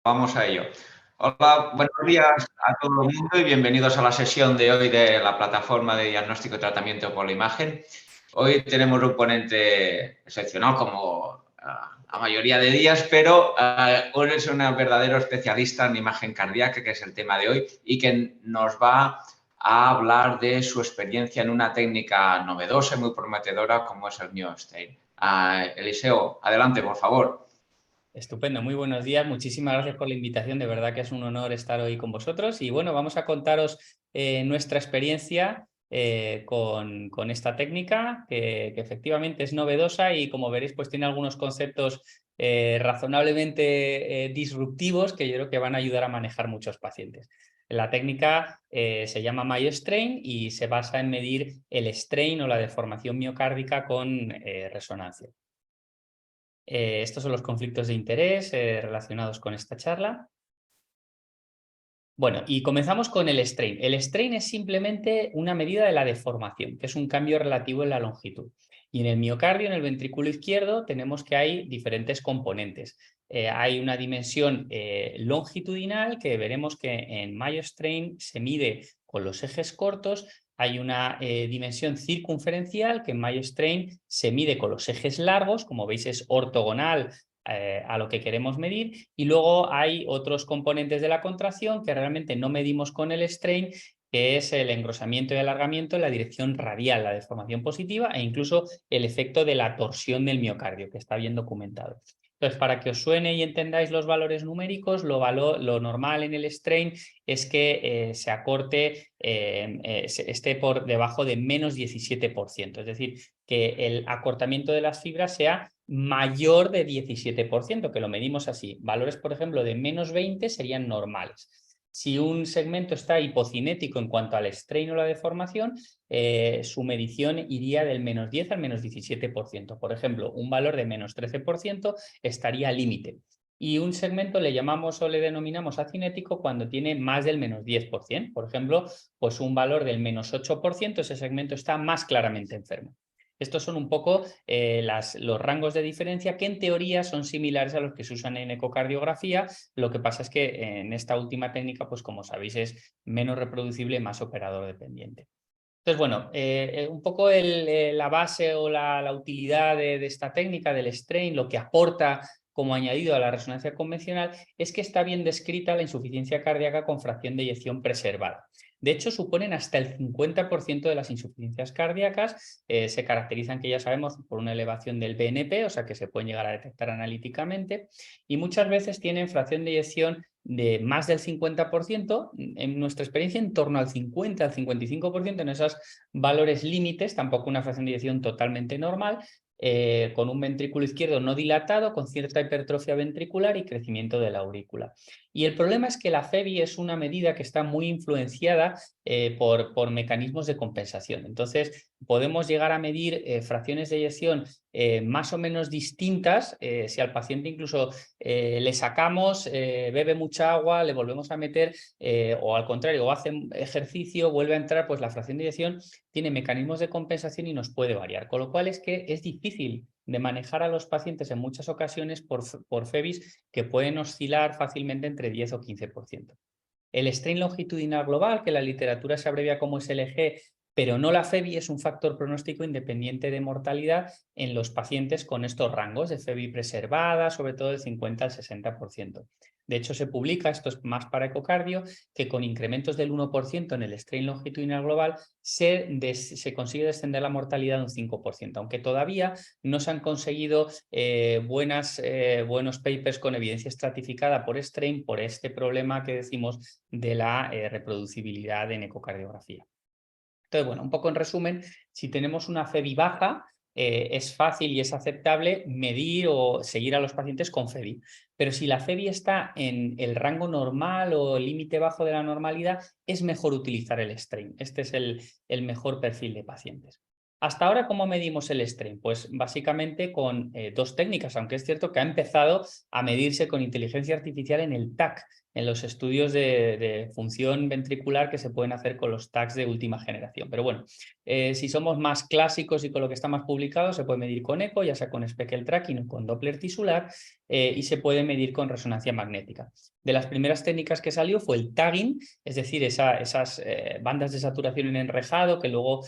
Vamos a ello. Hola, buenos días a todo el mundo y bienvenidos a la sesión de hoy de la plataforma de diagnóstico y tratamiento por la imagen. Hoy tenemos un ponente excepcional como la mayoría de días, pero hoy es un verdadero especialista en imagen cardíaca, que es el tema de hoy, y que nos va a hablar de su experiencia en una técnica novedosa y muy prometedora como es el NeoStain. Eliseo, adelante, por favor. Estupendo, muy buenos días. Muchísimas gracias por la invitación. De verdad que es un honor estar hoy con vosotros. Y bueno, vamos a contaros nuestra experiencia con esta técnica, que efectivamente es novedosa y como veréis, pues tiene algunos conceptos razonablemente disruptivos que yo creo que van a ayudar a manejar muchos pacientes. La técnica se llama MyoStrain y se basa en medir el strain o la deformación miocárdica con resonancia. Estos son los conflictos de interés relacionados con esta charla. Bueno, y comenzamos con el strain. El strain es simplemente una medida de la deformación, que es un cambio relativo en la longitud. Y en el miocardio, en el ventrículo izquierdo, tenemos que hay diferentes componentes. Hay una dimensión longitudinal que veremos que en MyoStrain se mide con los ejes cortos. Hay una dimensión circunferencial que en MyoStrain se mide con los ejes largos, como veis es ortogonal a lo que queremos medir, y luego hay otros componentes de la contracción que realmente no medimos con el strain, que es el engrosamiento y alargamiento en la dirección radial, la deformación positiva e incluso el efecto de la torsión del miocardio, que está bien documentado. Entonces, para que os suene y entendáis los valores numéricos, lo normal en el strain es que se acorte, esté por debajo de menos 17%, es decir, que el acortamiento de las fibras sea mayor de 17%, que lo medimos así. Valores, por ejemplo, de menos 20 serían normales. Si un segmento está hipocinético en cuanto al strain o la deformación, su medición iría del menos 10 al menos 17%. Por ejemplo, un valor de menos 13% estaría al límite. Y un segmento le llamamos o le denominamos acinético cuando tiene más del menos 10%. Por ejemplo, pues un valor del menos 8%, ese segmento está más claramente enfermo. Estos son un poco los rangos de diferencia que en teoría son similares a los que se usan en ecocardiografía. Lo que pasa es que en esta última técnica, pues como sabéis, es menos reproducible y más operador dependiente. Entonces, bueno, un poco la base o la utilidad de esta técnica del strain, lo que aporta como añadido a la resonancia convencional, es que está bien descrita la insuficiencia cardíaca con fracción de eyección preservada. De hecho, suponen hasta el 50% de las insuficiencias cardíacas. Se caracterizan, que ya sabemos, por una elevación del BNP, o sea que se pueden llegar a detectar analíticamente, y muchas veces tienen fracción de eyección de más del 50%, en nuestra experiencia en torno al 50, al 55% en esos valores límites, tampoco una fracción de eyección totalmente normal, con un ventrículo izquierdo no dilatado, con cierta hipertrofia ventricular y crecimiento de la aurícula. Y el problema es que la FEBI es una medida que está muy influenciada por mecanismos de compensación. Entonces, podemos llegar a medir fracciones de eyección más o menos distintas si al paciente incluso le sacamos, bebe mucha agua, le volvemos a meter o al contrario, o hace ejercicio, vuelve a entrar, pues la fracción de eyección tiene mecanismos de compensación y nos puede variar. Con lo cual es que es difícil de manejar a los pacientes en muchas ocasiones por FEBIS que pueden oscilar fácilmente entre 10 o 15%. El strain longitudinal global, que la literatura se abrevia como SLG, pero no la FEBI, es un factor pronóstico independiente de mortalidad en los pacientes con estos rangos de FEBI preservada, sobre todo del 50 al 60%. De hecho, se publica, esto es más para ecocardio, que con incrementos del 1% en el strain longitudinal global se consigue descender la mortalidad de un 5%, aunque todavía no se han conseguido buenos papers con evidencia estratificada por strain por este problema que decimos de la reproducibilidad en ecocardiografía. Entonces, bueno, un poco en resumen, si tenemos una FEBI baja, es fácil y es aceptable medir o seguir a los pacientes con FEBI. Pero si la FEBI está en el rango normal o el límite bajo de la normalidad, es mejor utilizar el strain. Este es el mejor perfil de pacientes. Hasta ahora, ¿cómo medimos el strain? Pues básicamente con dos técnicas, aunque es cierto que ha empezado a medirse con inteligencia artificial en el TAC, en los estudios de función ventricular que se pueden hacer con los TACs de última generación. Pero bueno, si somos más clásicos y con lo que está más publicado, se puede medir con eco, ya sea con speckle tracking o con Doppler tisular, y se puede medir con resonancia magnética. De las primeras técnicas que salió fue el tagging, es decir, esas bandas de saturación en enrejado que luego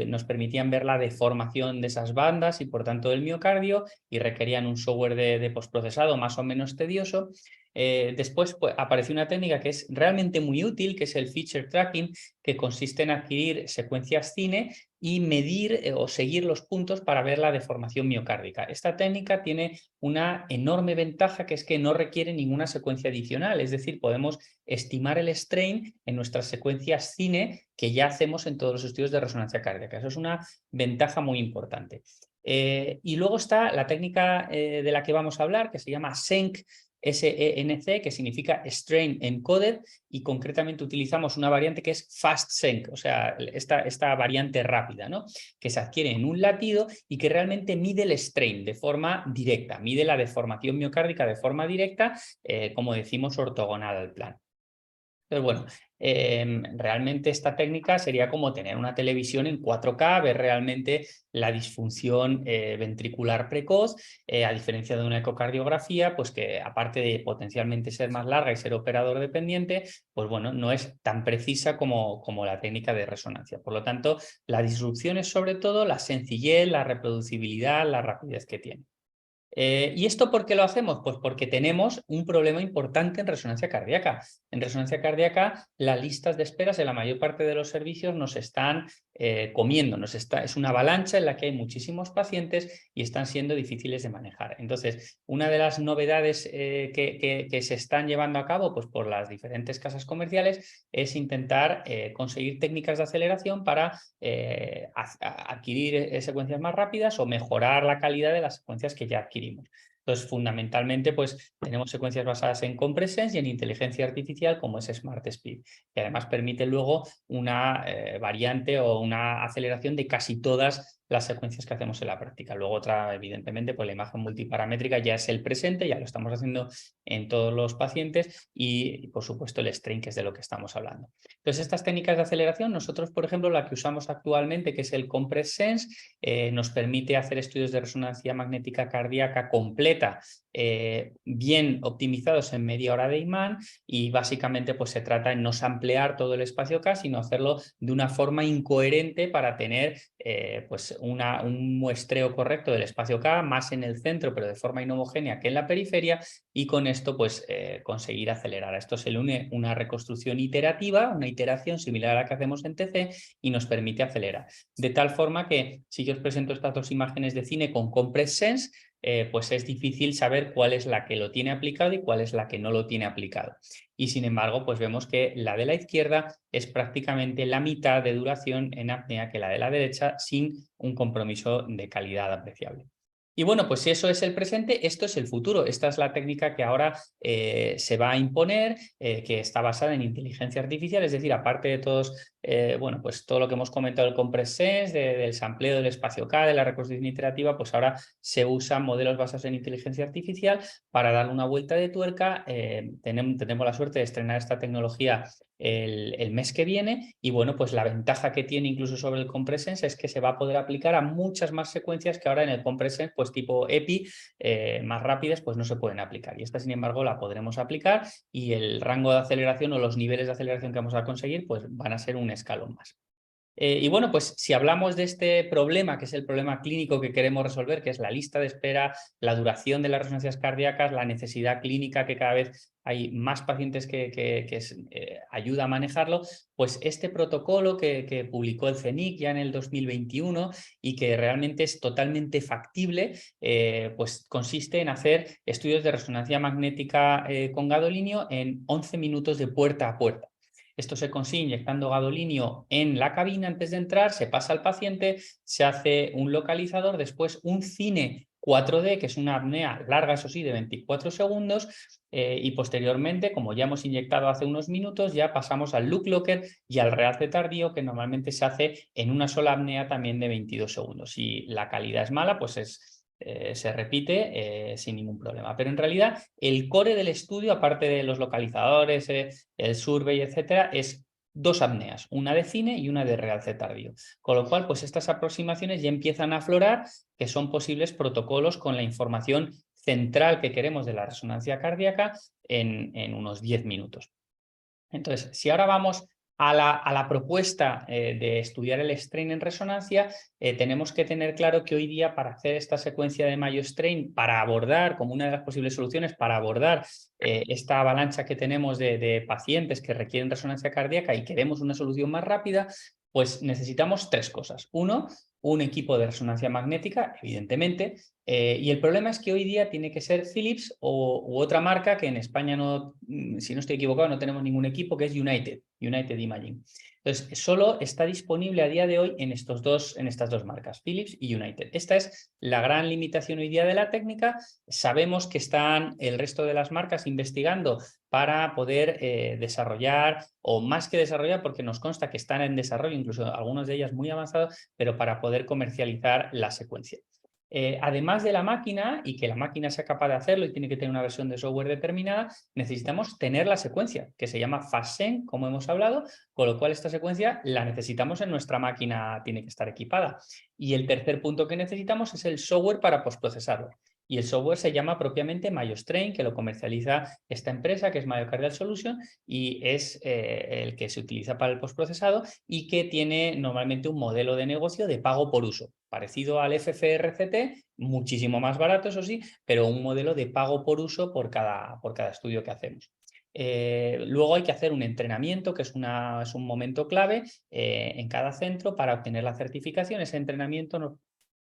nos permitían ver la deformación de esas bandas y por tanto del miocardio, y requerían un software de postprocesado más o menos tedioso. Después pues, apareció una técnica que es realmente muy útil, que es el feature tracking, que consiste en adquirir secuencias cine y medir o seguir los puntos para ver la deformación miocárdica. Esta técnica tiene una enorme ventaja, que es que no requiere ninguna secuencia adicional, es decir, podemos estimar el strain en nuestras secuencias cine que ya hacemos en todos los estudios de resonancia cardíaca. Eso es una ventaja muy importante. Y luego está la técnica de la que vamos a hablar, que se llama SENC, SENC, que significa Strain Encoded, y concretamente utilizamos una variante que es Fast Senc, o sea, esta variante rápida, ¿no? Que se adquiere en un latido y que realmente mide el strain de forma directa, mide la deformación miocárdica de forma directa, como decimos, ortogonal al plan. Entonces, bueno, realmente esta técnica sería como tener una televisión en 4K, ver realmente la disfunción ventricular precoz, a diferencia de una ecocardiografía, pues que aparte de potencialmente ser más larga y ser operador dependiente, pues bueno, no es tan precisa como la técnica de resonancia. Por lo tanto, la disrupción es sobre todo la sencillez, la reproducibilidad, la rapidez que tiene. ¿Y esto por qué lo hacemos? Pues porque tenemos un problema importante en resonancia cardíaca. En resonancia cardíaca, las listas de esperas en la mayor parte de los servicios nos están comiendo, es una avalancha en la que hay muchísimos pacientes y están siendo difíciles de manejar. Entonces, una de las novedades que se están llevando a cabo pues, por las diferentes casas comerciales es intentar conseguir técnicas de aceleración para adquirir secuencias más rápidas o mejorar la calidad de las secuencias que ya adquirimos. Entonces, fundamentalmente, pues tenemos secuencias basadas en compressions y en inteligencia artificial como es Smart Speed, que además permite luego una variante o una aceleración de casi todas las secuencias que hacemos en la práctica. Luego otra, evidentemente, pues la imagen multiparamétrica ya es el presente, ya lo estamos haciendo en todos los pacientes y, por supuesto, el strain, que es de lo que estamos hablando. Entonces, estas técnicas de aceleración, nosotros, por ejemplo, la que usamos actualmente, que es el Compress Sense, nos permite hacer estudios de resonancia magnética cardíaca completa, bien optimizados en media hora de imán, y básicamente pues se trata de no samplear todo el espacio K, sino hacerlo de una forma incoherente para tener pues un muestreo correcto del espacio K, más en el centro pero de forma inhomogénea que en la periferia, y con esto pues conseguir acelerar. A esto se le une una reconstrucción iterativa, una iteración similar a la que hacemos en TC, y nos permite acelerar. De tal forma que si yo os presento estas dos imágenes de cine con Compress Sense, pues es difícil saber cuál es la que lo tiene aplicado y cuál es la que no lo tiene aplicado. Y sin embargo, pues vemos que la de la izquierda es prácticamente la mitad de duración en apnea que la de la derecha, sin un compromiso de calidad apreciable. Y bueno, pues si eso es el presente, esto es el futuro. Esta es la técnica que ahora se va a imponer, que está basada en inteligencia artificial, es decir, aparte de todos, bueno, pues todo lo que hemos comentado del Compress Sense, del sampleo del espacio K, de la reconstrucción iterativa, pues ahora se usan modelos basados en inteligencia artificial para darle una vuelta de tuerca. Tenemos la suerte de estrenar esta tecnología el mes que viene, y bueno, pues la ventaja que tiene incluso sobre el Compress Sense es que se va a poder aplicar a muchas más secuencias que ahora en el Compress Sense, pues tipo EPI, más rápidas, pues no se pueden aplicar, y esta sin embargo la podremos aplicar, y el rango de aceleración o los niveles de aceleración que vamos a conseguir pues van a ser un escalón más. Y bueno, pues si hablamos de este problema, que es el problema clínico que queremos resolver, que es la lista de espera, la duración de las resonancias cardíacas, la necesidad clínica, que cada vez hay más pacientes que ayuda a manejarlo, pues este protocolo que publicó el CENIC ya en el 2021 y que realmente es totalmente factible, pues consiste en hacer estudios de resonancia magnética con gadolinio en 11 minutos de puerta a puerta. Esto se consigue inyectando gadolinio en la cabina antes de entrar, se pasa al paciente, se hace un localizador, después un cine 4D, que es una apnea larga, eso sí, de 24 segundos, y posteriormente, como ya hemos inyectado hace unos minutos, ya pasamos al look locker y al realce tardío, que normalmente se hace en una sola apnea también de 22 segundos. Si la calidad es mala, pues se repite sin ningún problema. Pero en realidad el core del estudio, aparte de los localizadores, el survey, etcétera, es dos apneas, una de cine y una de realce tardío. Con lo cual, pues estas aproximaciones ya empiezan a aflorar, que son posibles protocolos con la información central que queremos de la resonancia cardíaca en unos 10 minutos. Entonces, si ahora vamos a la propuesta de estudiar el strain en resonancia, tenemos que tener claro que hoy día para hacer esta secuencia de Mayo Strain, para abordar, como una de las posibles soluciones, para abordar esta avalancha que tenemos de pacientes que requieren resonancia cardíaca y queremos una solución más rápida, pues necesitamos tres cosas. Uno, un equipo de resonancia magnética, evidentemente, y el problema es que hoy día tiene que ser Philips u otra marca que en España no, si no estoy equivocado, no tenemos ningún equipo, que es United Imaging. Entonces, solo está disponible a día de hoy en estas dos marcas, Philips y United. Esta es la gran limitación hoy día de la técnica. Sabemos que están el resto de las marcas investigando para poder desarrollar, o más que desarrollar, porque nos consta que están en desarrollo, incluso algunas de ellas muy avanzadas, pero para poder comercializar la secuencia. Además de la máquina, y que la máquina sea capaz de hacerlo y tiene que tener una versión de software determinada, necesitamos tener la secuencia, que se llama FastSync, como hemos hablado, con lo cual esta secuencia la necesitamos en nuestra máquina, tiene que estar equipada. Y el tercer punto que necesitamos es el software para postprocesarlo. Y el software se llama propiamente MyoStrain, que lo comercializa esta empresa, que es Myocardial Solution, y es el que se utiliza para el postprocesado y que tiene normalmente un modelo de negocio de pago por uso, parecido al FFRCT, muchísimo más barato, eso sí, pero un modelo de pago por uso por cada estudio que hacemos. Luego hay que hacer un entrenamiento, que es un momento clave en cada centro para obtener la certificación. Ese entrenamiento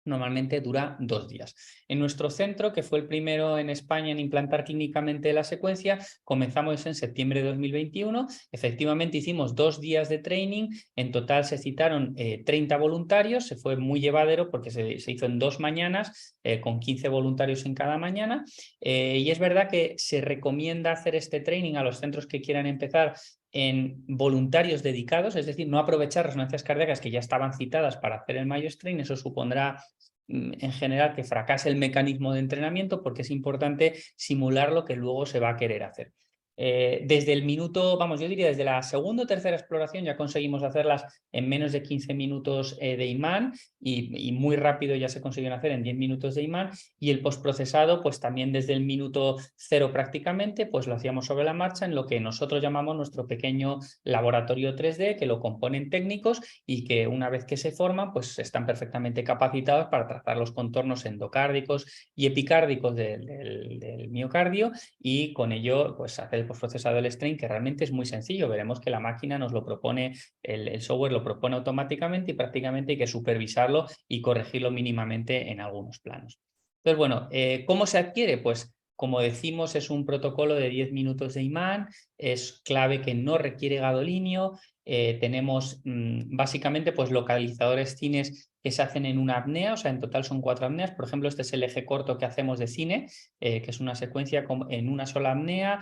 normalmente dura 2 días. En nuestro centro, que fue el primero en España en implantar clínicamente la secuencia, comenzamos en septiembre de 2021. Efectivamente hicimos 2 días de training. En total se citaron 30 voluntarios. Se fue muy llevadero porque se hizo en 2 mañanas con 15 voluntarios en cada mañana. Y es verdad que se recomienda hacer este training a los centros que quieran empezar en voluntarios dedicados, es decir, no aprovechar resonancias cardíacas que ya estaban citadas para hacer el MyoStrain. Eso supondrá en general que fracase el mecanismo de entrenamiento, porque es importante simular lo que luego se va a querer hacer. Desde el minuto, vamos, yo diría desde la segunda o tercera exploración ya conseguimos hacerlas en menos de 15 minutos de imán y muy rápido ya se consiguieron hacer en 10 minutos de imán, y el postprocesado pues también desde el minuto 0 prácticamente pues lo hacíamos sobre la marcha en lo que nosotros llamamos nuestro pequeño laboratorio 3D, que lo componen técnicos y que una vez que se forman pues están perfectamente capacitados para trazar los contornos endocárdicos y epicárdicos del miocardio, y con ello pues hacer el postprocesado del strain, que realmente es muy sencillo. Veremos que la máquina nos lo propone, el software lo propone automáticamente y prácticamente hay que supervisarlo y corregirlo mínimamente en algunos planos. Entonces, bueno, ¿cómo se adquiere? Pues como decimos, es un protocolo de 10 minutos de imán, es clave que no requiere gadolinio. Tenemos básicamente pues localizadores cines que se hacen en una apnea, o sea, en total son 4 apneas. Por ejemplo, este es el eje corto que hacemos de cine, que es una secuencia en una sola apnea.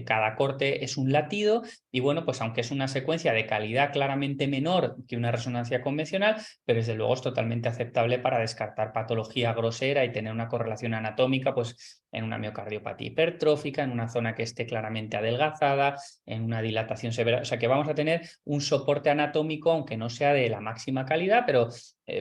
Cada corte es un latido y bueno, pues aunque es una secuencia de calidad claramente menor que una resonancia convencional, pero desde luego es totalmente aceptable para descartar patología grosera y tener una correlación anatómica pues en una miocardiopatía hipertrófica, en una zona que esté claramente adelgazada, en una dilatación severa. O sea que vamos a tener un soporte anatómico, aunque no sea de la máxima calidad, pero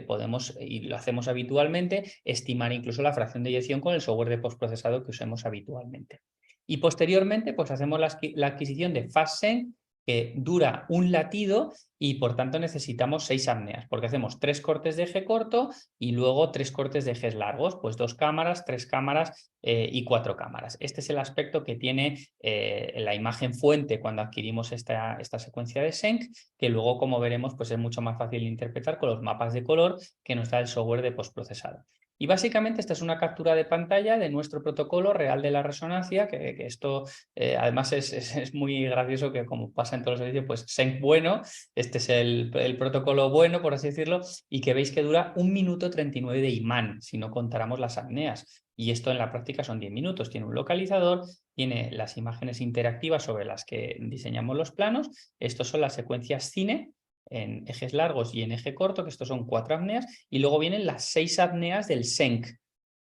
podemos, y lo hacemos habitualmente, estimar incluso la fracción de eyección con el software de postprocesado que usemos habitualmente. Y posteriormente pues hacemos la adquisición de FastSync, que dura un latido y por tanto necesitamos 6 apneas, porque hacemos 3 cortes de eje corto y luego 3 cortes de ejes largos, pues 2 cámaras, 3 cámaras y 4 cámaras. Este es el aspecto que tiene la imagen fuente cuando adquirimos esta secuencia de Schenck, que luego, como veremos, pues es mucho más fácil de interpretar con los mapas de color que nos da el software de postprocesado. Y básicamente esta es una captura de pantalla de nuestro protocolo real de la resonancia, que esto además es muy gracioso, que como pasa en todos los servicios, pues SENC bueno, este es el protocolo bueno, por así decirlo, y que veis que dura 1 minuto 39 de imán, si no contáramos las apneas. Y esto en la práctica son 10 minutos. Tiene un localizador, tiene las imágenes interactivas sobre las que diseñamos los planos. Estos son las secuencias cine en ejes largos y en eje corto, que estos son 4 apneas, y luego vienen las 6 apneas del SENC,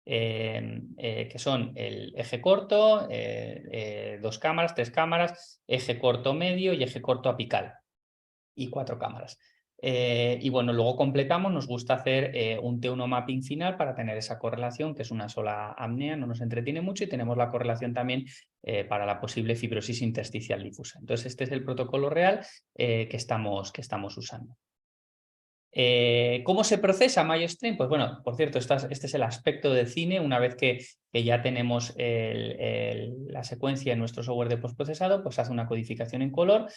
que son el eje corto, 2 cámaras, 3 cámaras, eje corto medio y eje corto apical, y 4 cámaras. Y bueno, luego completamos, nos gusta hacer un T1 mapping final para tener esa correlación, que es una sola apnea, no nos entretiene mucho, y tenemos la correlación también para la posible fibrosis intersticial difusa. Entonces este es el protocolo real que estamos usando. ¿Cómo se procesa MyoStream? Pues bueno, por cierto, este es el aspecto del cine. Una vez que ya tenemos la secuencia en nuestro software de postprocesado, pues hace una codificación en color.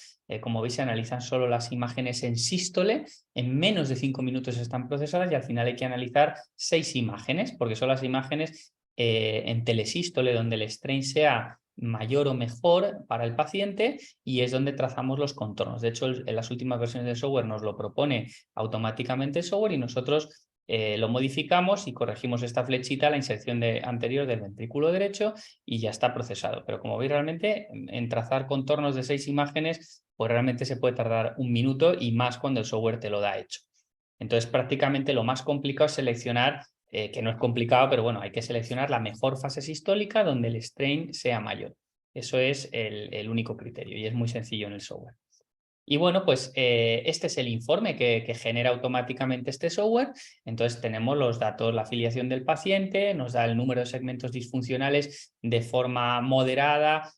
Como veis, se analizan solo las imágenes en sístole. En menos de 5 minutos están procesadas y al final hay que analizar 6 imágenes, porque son las imágenes en telesístole donde el strain sea mayor o mejor para el paciente, y es donde trazamos los contornos. De hecho, en las últimas versiones del software nos lo propone automáticamente el software y nosotros lo modificamos y corregimos esta flechita a la inserción anterior del ventrículo derecho y ya está procesado. Pero como veis, realmente en trazar contornos de 6 imágenes, pues realmente se puede tardar 1 minuto y más cuando el software te lo da hecho. Entonces, prácticamente lo más complicado es seleccionar, que no es complicado, pero bueno, hay que seleccionar la mejor fase sistólica donde el strain sea mayor. Eso es el único criterio y es muy sencillo en el software. Y bueno, pues este es el informe que genera automáticamente este software. Entonces tenemos los datos, la afiliación del paciente, nos da el número de segmentos disfuncionales de forma moderada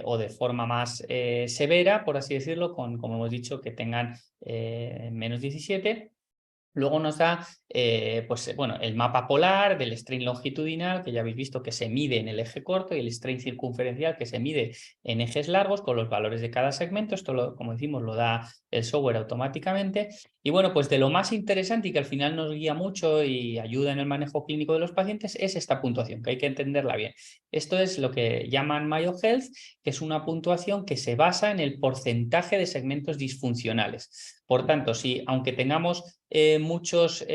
o de forma más severa, por así decirlo, como hemos dicho, que tengan menos 17. Luego nos da pues, bueno, el mapa polar del strain longitudinal, que ya habéis visto que se mide en el eje corto, y el strain circunferencial, que se mide en ejes largos con los valores de cada segmento. Esto, como decimos, lo da el software automáticamente. Y bueno, pues de lo más interesante y que al final nos guía mucho y ayuda en el manejo clínico de los pacientes es esta puntuación, que hay que entenderla bien. Esto es lo que llaman MyoHealth, que es una puntuación que se basa en el porcentaje de segmentos disfuncionales. Por tanto, si aunque tengamos muchos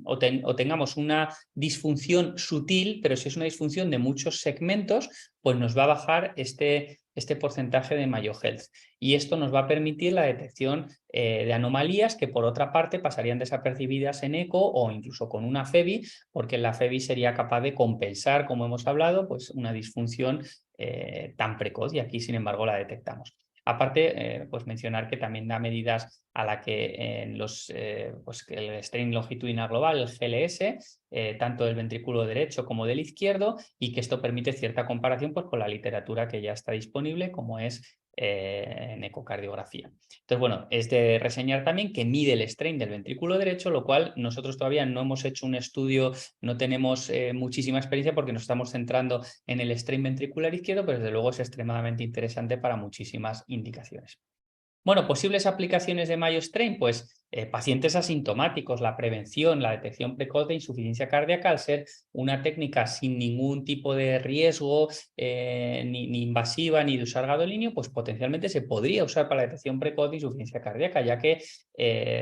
o tengamos una disfunción sutil, pero si es una disfunción de muchos segmentos, pues nos va a bajar este porcentaje de MyoHealth. Y esto nos va a permitir la detección de anomalías que por otra parte pasarían desapercibidas en eco o incluso con una FEBI, porque la FEBI sería capaz de compensar, como hemos hablado, pues una disfunción tan precoz, y aquí sin embargo la detectamos. Aparte, pues mencionar que también da medidas a la que en pues el strain longitudinal global, el GLS, tanto del ventrículo derecho como del izquierdo, y que esto permite cierta comparación pues, con la literatura que ya está disponible, como es en ecocardiografía. Entonces, bueno, es de reseñar también que mide el strain del ventrículo derecho, lo cual nosotros todavía no hemos hecho un estudio, no tenemos muchísima experiencia porque nos estamos centrando en el strain ventricular izquierdo, pero desde luego es extremadamente interesante para muchísimas indicaciones. Bueno, posibles aplicaciones de MyoStrain, pues pacientes asintomáticos, la prevención, la detección precoz de insuficiencia cardíaca, al ser una técnica sin ningún tipo de riesgo ni invasiva ni de usar gadolinio, pues potencialmente se podría usar para la detección precoz de insuficiencia cardíaca, ya que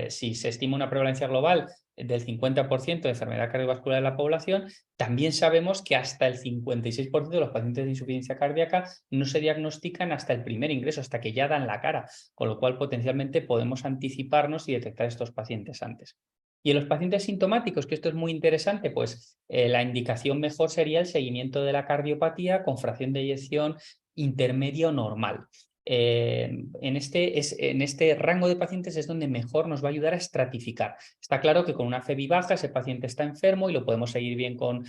si se estima una prevalencia global del 50% de enfermedad cardiovascular en la población, también sabemos que hasta el 56% de los pacientes de insuficiencia cardíaca no se diagnostican hasta el primer ingreso, hasta que ya dan la cara, con lo cual potencialmente podemos anticiparnos y detectar estos pacientes antes. Y en los pacientes sintomáticos, que esto es muy interesante, pues la indicación mejor sería el seguimiento de la cardiopatía con fracción de eyección intermedia o normal. En este rango de pacientes es donde mejor nos va a ayudar a estratificar. Está claro que con una FEBI baja ese paciente está enfermo y lo podemos seguir bien con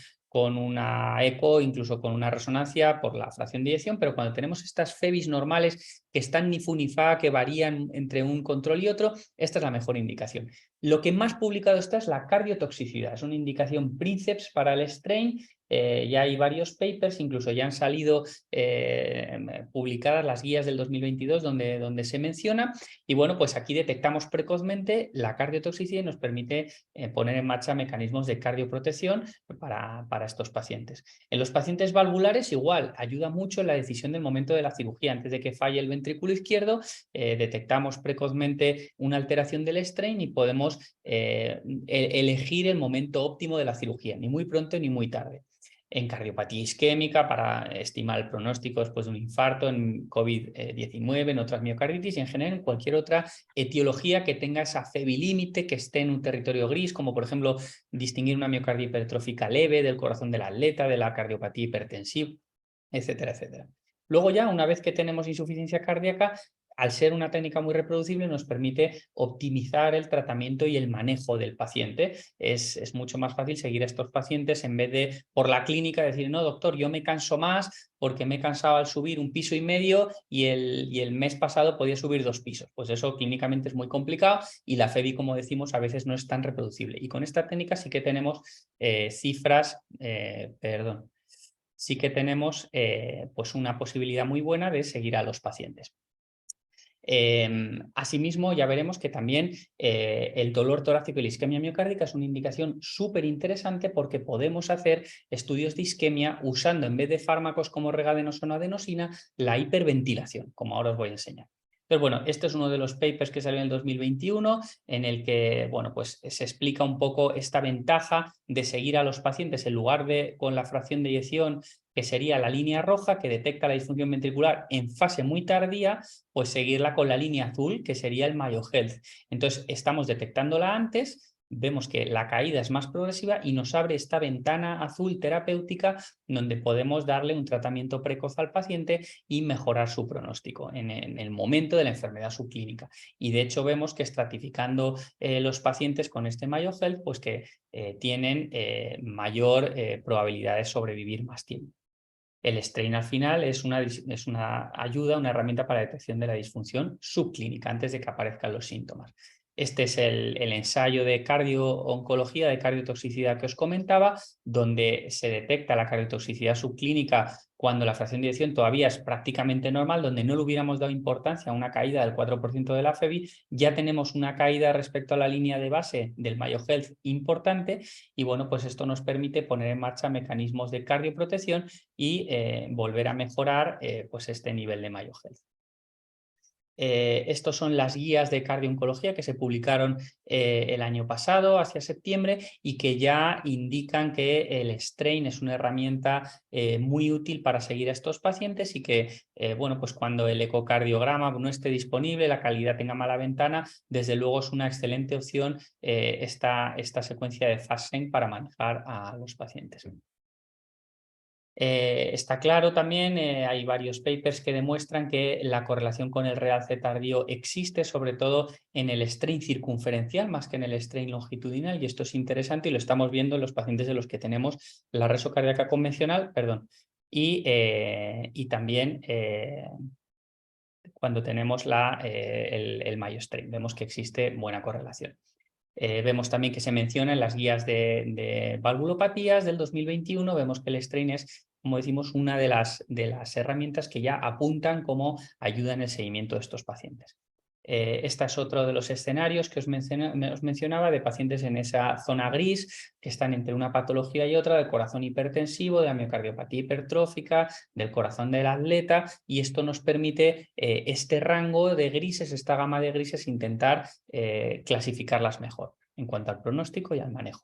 una eco, incluso con una resonancia por la fracción de eyección, pero cuando tenemos estas FEBIs normales que están ni fu ni fa, que varían entre un control y otro, esta es la mejor indicación. Lo que más publicado está es la cardiotoxicidad, es una indicación princeps para el strain ya hay varios papers, incluso ya han salido publicadas las guías del 2022 donde se menciona. Y bueno, pues aquí detectamos precozmente la cardiotoxicidad y nos permite poner en marcha mecanismos de cardioprotección para estos pacientes. En los pacientes valvulares igual, ayuda mucho en la decisión del momento de la cirugía. Antes de que falle el ventrículo izquierdo, detectamos precozmente una alteración del strain y podemos elegir el momento óptimo de la cirugía, ni muy pronto ni muy tarde. En cardiopatía isquémica, para estimar el pronóstico después de un infarto, en COVID-19, en otras miocarditis y en general en cualquier otra etiología que tenga esa febilímite, que esté en un territorio gris, como por ejemplo distinguir una miocardia hipertrófica leve del corazón del atleta, de la cardiopatía hipertensiva, etcétera, etcétera. Luego ya, una vez que tenemos insuficiencia cardíaca, al ser una técnica muy reproducible, nos permite optimizar el tratamiento y el manejo del paciente. Es mucho más fácil seguir a estos pacientes en vez de por la clínica decir, no, doctor, yo me canso más porque me he cansado al subir 1,5 pisos y el mes pasado podía subir 2 pisos. Pues eso clínicamente es muy complicado y la FEBI, como decimos, a veces no es tan reproducible. Y con esta técnica sí que tenemos cifras, sí que tenemos pues una posibilidad muy buena de seguir a los pacientes. Asimismo, ya veremos que también el dolor torácico y la isquemia miocárdica es una indicación súper interesante porque podemos hacer estudios de isquemia usando, en vez de fármacos como regadenoson o adenosina, la hiperventilación, como ahora os voy a enseñar. Entonces, bueno, este es uno de los papers que salió en el 2021 en el que, bueno, pues se explica un poco esta ventaja de seguir a los pacientes en lugar de con la fracción de eyección, que sería la línea roja que detecta la disfunción ventricular en fase muy tardía, pues seguirla con la línea azul, que sería el Mayo Health. Entonces, estamos detectándola antes, vemos que la caída es más progresiva y nos abre esta ventana azul terapéutica donde podemos darle un tratamiento precoz al paciente y mejorar su pronóstico en el momento de la enfermedad subclínica. Y de hecho vemos que estratificando los pacientes con este Mayo Health, pues que tienen mayor probabilidad de sobrevivir más tiempo. El strain al final es una ayuda, una herramienta para la detección de la disfunción subclínica antes de que aparezcan los síntomas. Este es el ensayo de cardio-oncología, de cardiotoxicidad que os comentaba, donde se detecta la cardiotoxicidad subclínica cuando la fracción de eyección todavía es prácticamente normal, donde no le hubiéramos dado importancia a una caída del 4% de la FEBI, ya tenemos una caída respecto a la línea de base del Mayo Health importante y bueno, pues esto nos permite poner en marcha mecanismos de cardioprotección y volver a mejorar pues este nivel de Mayo Health. Estos son las guías de cardiooncología que se publicaron el año pasado, hacia septiembre, y que ya indican que el strain es una herramienta muy útil para seguir a estos pacientes y que, bueno, pues cuando el ecocardiograma no esté disponible, la calidad tenga mala ventana, desde luego es una excelente opción esta secuencia de FastSync para manejar a los pacientes. Está claro también, hay varios papers que demuestran que la correlación con el realce tardío existe, sobre todo en el strain circunferencial más que en el strain longitudinal, y esto es interesante y lo estamos viendo en los pacientes de los que tenemos la reso cardíaca convencional, y también cuando tenemos el Mayo Strain, vemos que existe buena correlación. Vemos también que se menciona en las guías de valvulopatías del 2021, vemos que el strain es, como decimos, una de las herramientas que ya apuntan como ayuda en el seguimiento de estos pacientes. Este es otro de los escenarios que os mencionaba de pacientes en esa zona gris que están entre una patología y otra, del corazón hipertensivo, de la miocardiopatía hipertrófica, del corazón del atleta, y esto nos permite este rango de grises, esta gama de grises, intentar clasificarlas mejor en cuanto al pronóstico y al manejo.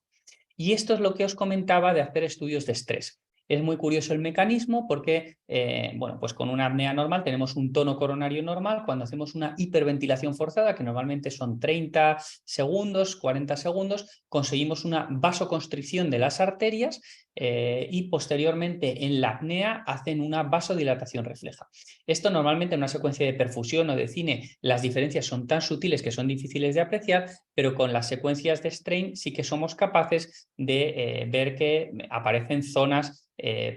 Y esto es lo que os comentaba de hacer estudios de estrés. Es muy curioso el mecanismo porque, bueno, pues con una apnea normal tenemos un tono coronario normal. Cuando hacemos una hiperventilación forzada, que normalmente son 30 segundos, 40 segundos, conseguimos una vasoconstricción de las arterias y posteriormente en la apnea hacen una vasodilatación refleja. Esto normalmente en una secuencia de perfusión o de cine las diferencias son tan sutiles que son difíciles de apreciar, pero con las secuencias de strain sí que somos capaces de ver que aparecen zonas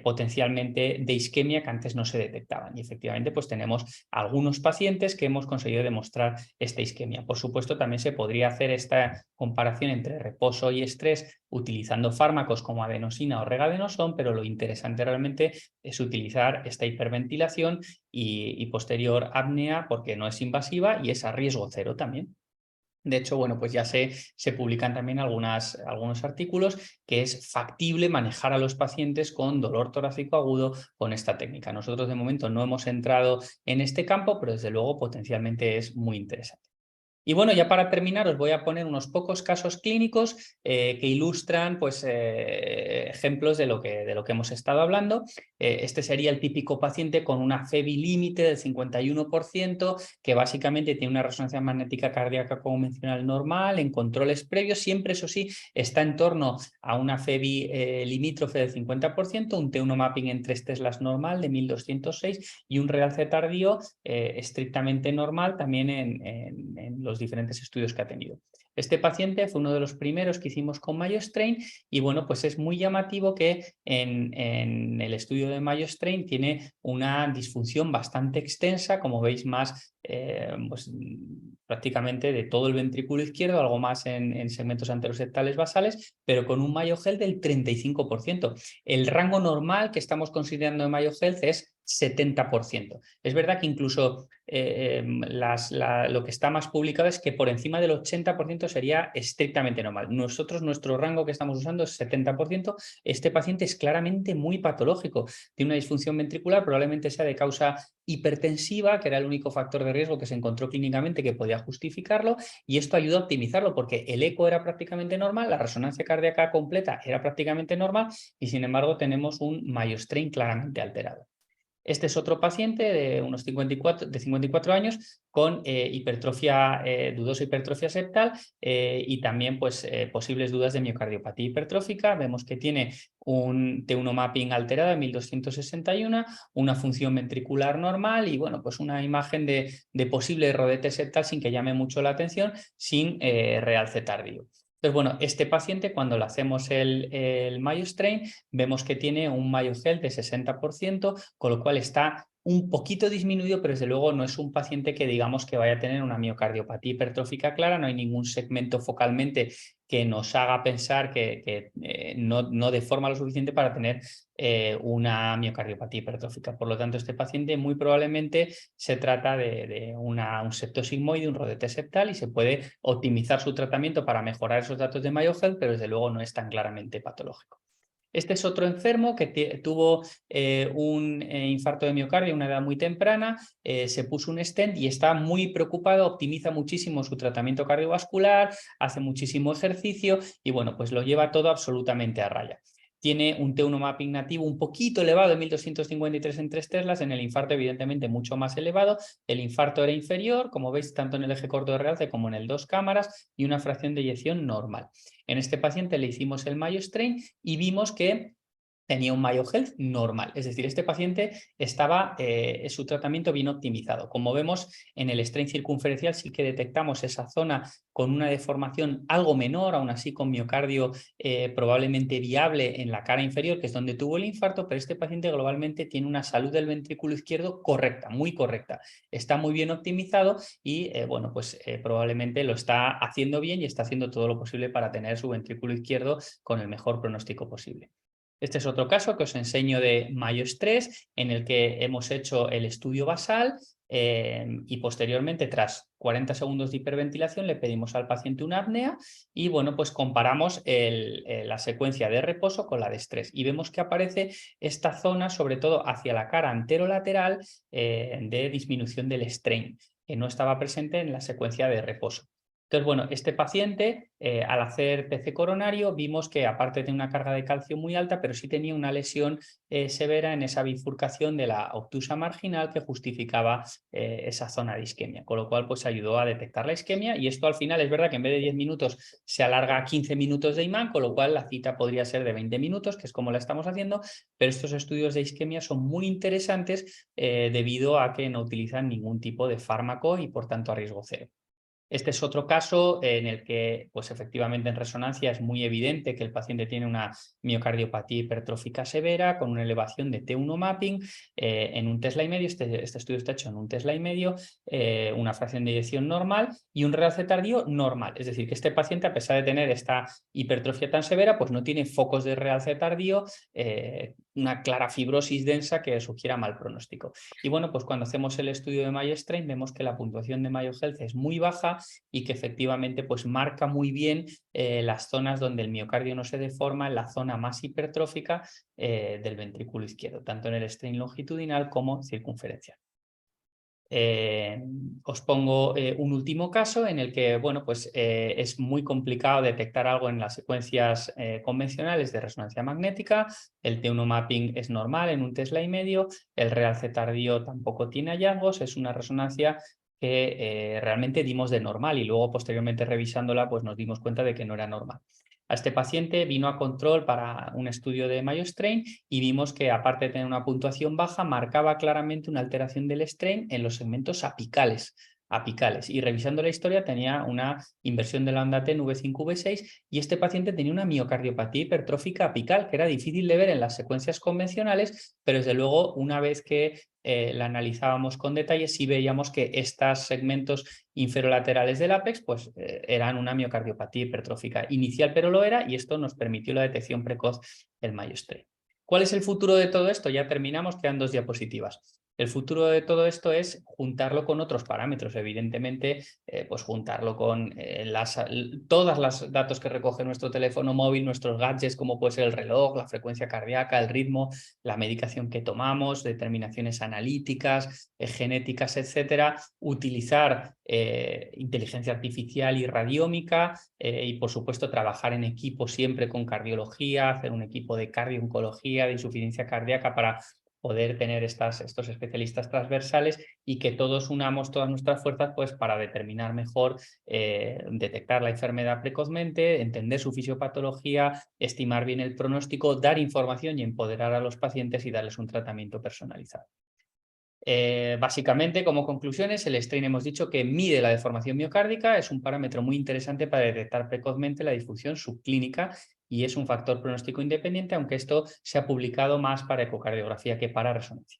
potencialmente de isquemia que antes no se detectaban, y efectivamente pues tenemos algunos pacientes que hemos conseguido demostrar esta isquemia. Por supuesto también se podría hacer esta comparación entre reposo y estrés utilizando fármacos como adenosina o regade no son, pero lo interesante realmente es utilizar esta hiperventilación y posterior apnea porque no es invasiva y es a riesgo cero también. De hecho, bueno, pues ya se publican también algunos artículos que es factible manejar a los pacientes con dolor torácico agudo con esta técnica. Nosotros de momento no hemos entrado en este campo, pero desde luego potencialmente es muy interesante. Y bueno, ya para terminar os voy a poner unos pocos casos clínicos que ilustran pues, ejemplos de lo que hemos estado hablando. Este sería el típico paciente con una FEBI límite del 51%, que básicamente tiene una resonancia magnética cardíaca convencional normal, en controles previos, siempre eso sí está en torno a una FEBI limítrofe del 50%, un T1 mapping en 3 teslas normal de 1206 y un realce tardío estrictamente normal también en los diferentes estudios que ha tenido. Este paciente fue uno de los primeros que hicimos con Mayo Strain y bueno, pues es muy llamativo que en el estudio de Mayo Strain tiene una disfunción bastante extensa, como veis más pues, prácticamente de todo el ventrículo izquierdo, algo más en segmentos anteroseptales basales, pero con un Mayo Health del 35%. El rango normal que estamos considerando en Mayo Health es 70%. Es verdad que incluso lo que está más publicado es que por encima del 80% sería estrictamente normal. Nuestro rango que estamos usando es 70%. Este paciente es claramente muy patológico. Tiene una disfunción ventricular, probablemente sea de causa hipertensiva, que era el único factor de riesgo que se encontró clínicamente que podía justificarlo, y esto ayuda a optimizarlo porque el eco era prácticamente normal, la resonancia cardíaca completa era prácticamente normal y sin embargo tenemos un Mayo Strain claramente alterado. Este es otro paciente de unos 54 años con dudosa hipertrofia septal y también pues, posibles dudas de miocardiopatía hipertrófica. Vemos que tiene un T1 mapping alterado de 1261, una función ventricular normal y bueno, pues una imagen de posible rodete septal sin que llame mucho la atención, sin realce tardío. Entonces, bueno, este paciente cuando le hacemos el Mayo Strain vemos que tiene un Mayo Health de 60%, con lo cual está un poquito disminuido, pero desde luego no es un paciente que digamos que vaya a tener una miocardiopatía hipertrófica clara, no hay ningún segmento focalmente que nos haga pensar que no deforma lo suficiente para tener una miocardiopatía hipertrófica. Por lo tanto, este paciente muy probablemente se trata de un septo sigmoide, un rodete septal y se puede optimizar su tratamiento para mejorar esos datos de Mayo Health, pero desde luego no es tan claramente patológico. Este es otro enfermo que tuvo un infarto de miocardio a una edad muy temprana, se puso un stent y está muy preocupado, optimiza muchísimo su tratamiento cardiovascular, hace muchísimo ejercicio y bueno, pues lo lleva todo absolutamente a raya. Tiene un T1 mapping nativo un poquito elevado de 1253 en 3 teslas, en el infarto evidentemente mucho más elevado. El infarto era inferior, como veis, tanto en el eje corto de realce como en el 2 cámaras y una fracción de eyección normal. En este paciente le hicimos el Mayo Strain y vimos que tenía un Mayo Health normal, es decir, este paciente estaba su tratamiento bien optimizado. Como vemos en el strain circunferencial sí que detectamos esa zona con una deformación algo menor, aún así con miocardio probablemente viable en la cara inferior, que es donde tuvo el infarto, pero este paciente globalmente tiene una salud del ventrículo izquierdo correcta, muy correcta. Está muy bien optimizado y bueno, pues probablemente lo está haciendo bien y está haciendo todo lo posible para tener su ventrículo izquierdo con el mejor pronóstico posible. Este es otro caso que os enseño de Mayo Stress, en el que hemos hecho el estudio basal y posteriormente, tras 40 segundos de hiperventilación, le pedimos al paciente una apnea y bueno, pues comparamos la secuencia de reposo con la de estrés y vemos que aparece esta zona, sobre todo hacia la cara anterolateral, de disminución del strain, que no estaba presente en la secuencia de reposo. Entonces, bueno, este paciente, al hacer TC coronario, vimos que aparte de una carga de calcio muy alta, pero sí tenía una lesión severa en esa bifurcación de la obtusa marginal que justificaba esa zona de isquemia, con lo cual pues ayudó a detectar la isquemia y esto al final es verdad que en vez de 10 minutos se alarga a 15 minutos de imán, con lo cual la cita podría ser de 20 minutos, que es como la estamos haciendo, pero estos estudios de isquemia son muy interesantes debido a que no utilizan ningún tipo de fármaco y por tanto a riesgo cero. Este es otro caso en el que, pues efectivamente en resonancia es muy evidente que el paciente tiene una miocardiopatía hipertrófica severa con una elevación de T1 mapping en un Tesla y medio. Este estudio está hecho en un Tesla y medio, una fracción de eyección normal y un realce tardío normal. Es decir, que este paciente, a pesar de tener esta hipertrofia tan severa, pues no tiene focos de realce tardío, una clara fibrosis densa que sugiera mal pronóstico. Y bueno, pues cuando hacemos el estudio de Mayo Strain vemos que la puntuación de Mayo Health es muy baja y que efectivamente pues marca muy bien las zonas donde el miocardio no se deforma, en la zona más hipertrófica del ventrículo izquierdo, tanto en el strain longitudinal como circunferencial. Os pongo un último caso en el que bueno, pues, es muy complicado detectar algo en las secuencias convencionales de resonancia magnética. El T1 mapping es normal en un Tesla y medio, el realce tardío tampoco tiene hallazgos, es una resonancia que realmente dimos de normal y luego posteriormente revisándola pues nos dimos cuenta de que no era normal. A este paciente vino a control para un estudio de Mayo Strain y vimos que aparte de tener una puntuación baja, marcaba claramente una alteración del strain en los segmentos apicales. Y revisando la historia tenía una inversión de la onda T en V5, V6 y este paciente tenía una miocardiopatía hipertrófica apical que era difícil de ver en las secuencias convencionales, pero desde luego una vez que la analizábamos con detalle sí veíamos que estos segmentos inferolaterales del ápex pues eran una miocardiopatía hipertrófica inicial, pero lo era, y esto nos permitió la detección precoz del Mayo Strain. ¿Cuál es el futuro de todo esto? Ya terminamos, quedan 2 diapositivas. El futuro de todo esto es juntarlo con otros parámetros, evidentemente, pues juntarlo con todos los datos que recoge nuestro teléfono móvil, nuestros gadgets, como puede ser el reloj, la frecuencia cardíaca, el ritmo, la medicación que tomamos, determinaciones analíticas, genéticas, etcétera, utilizar inteligencia artificial y radiómica y, por supuesto, trabajar en equipo siempre con cardiología, hacer un equipo de cardiooncología, de insuficiencia cardíaca para poder tener estos especialistas transversales y que todos unamos todas nuestras fuerzas pues, para determinar mejor, detectar la enfermedad precozmente, entender su fisiopatología, estimar bien el pronóstico, dar información y empoderar a los pacientes y darles un tratamiento personalizado. Básicamente, como conclusiones, el strain hemos dicho que mide la deformación miocárdica, es un parámetro muy interesante para detectar precozmente la disfunción subclínica y es un factor pronóstico independiente, aunque esto se ha publicado más para ecocardiografía que para resonancia.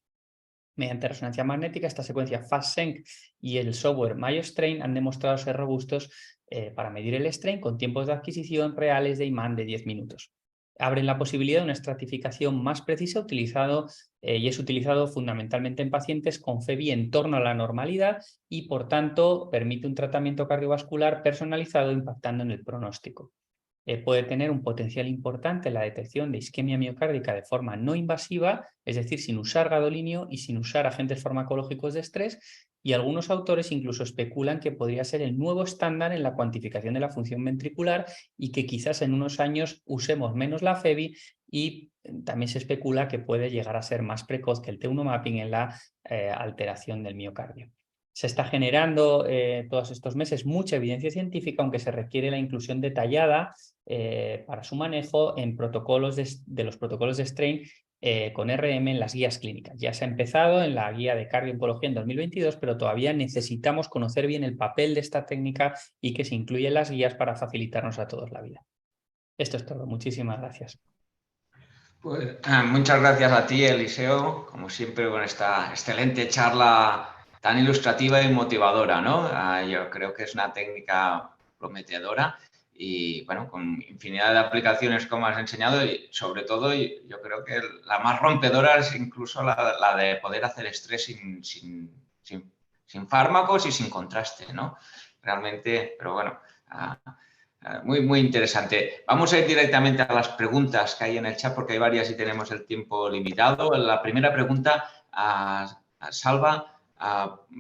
Mediante resonancia magnética, esta secuencia FastSync y el software Mayo Strain han demostrado ser robustos para medir el strain con tiempos de adquisición reales de imán de 10 minutos. Abren la posibilidad de una estratificación más precisa y es utilizado fundamentalmente en pacientes con FEBI en torno a la normalidad y, por tanto, permite un tratamiento cardiovascular personalizado impactando en el pronóstico. Puede tener un potencial importante en la detección de isquemia miocárdica de forma no invasiva, es decir, sin usar gadolinio y sin usar agentes farmacológicos de estrés, y algunos autores incluso especulan que podría ser el nuevo estándar en la cuantificación de la función ventricular y que quizás en unos años usemos menos la FEBI y también se especula que puede llegar a ser más precoz que el T1 mapping en la alteración del miocardio. Se está generando todos estos meses mucha evidencia científica, aunque se requiere la inclusión detallada para su manejo en protocolos de los protocolos de strain con RM en las guías clínicas. Ya se ha empezado en la guía de cardiooncología en 2022, pero todavía necesitamos conocer bien el papel de esta técnica y que se incluya en las guías para facilitarnos a todos la vida. Esto es todo. Muchísimas gracias. Pues, muchas gracias a ti, Eliseo, como siempre, con esta excelente charla tan ilustrativa y motivadora, ¿no? Yo creo que es una técnica prometedora y, bueno, con infinidad de aplicaciones como has enseñado y, sobre todo, yo creo que la más rompedora es incluso la de poder hacer estrés sin fármacos y sin contraste, ¿no? Realmente, pero bueno... Muy, muy interesante. Vamos a ir directamente a las preguntas que hay en el chat porque hay varias y tenemos el tiempo limitado. La primera pregunta, Salva,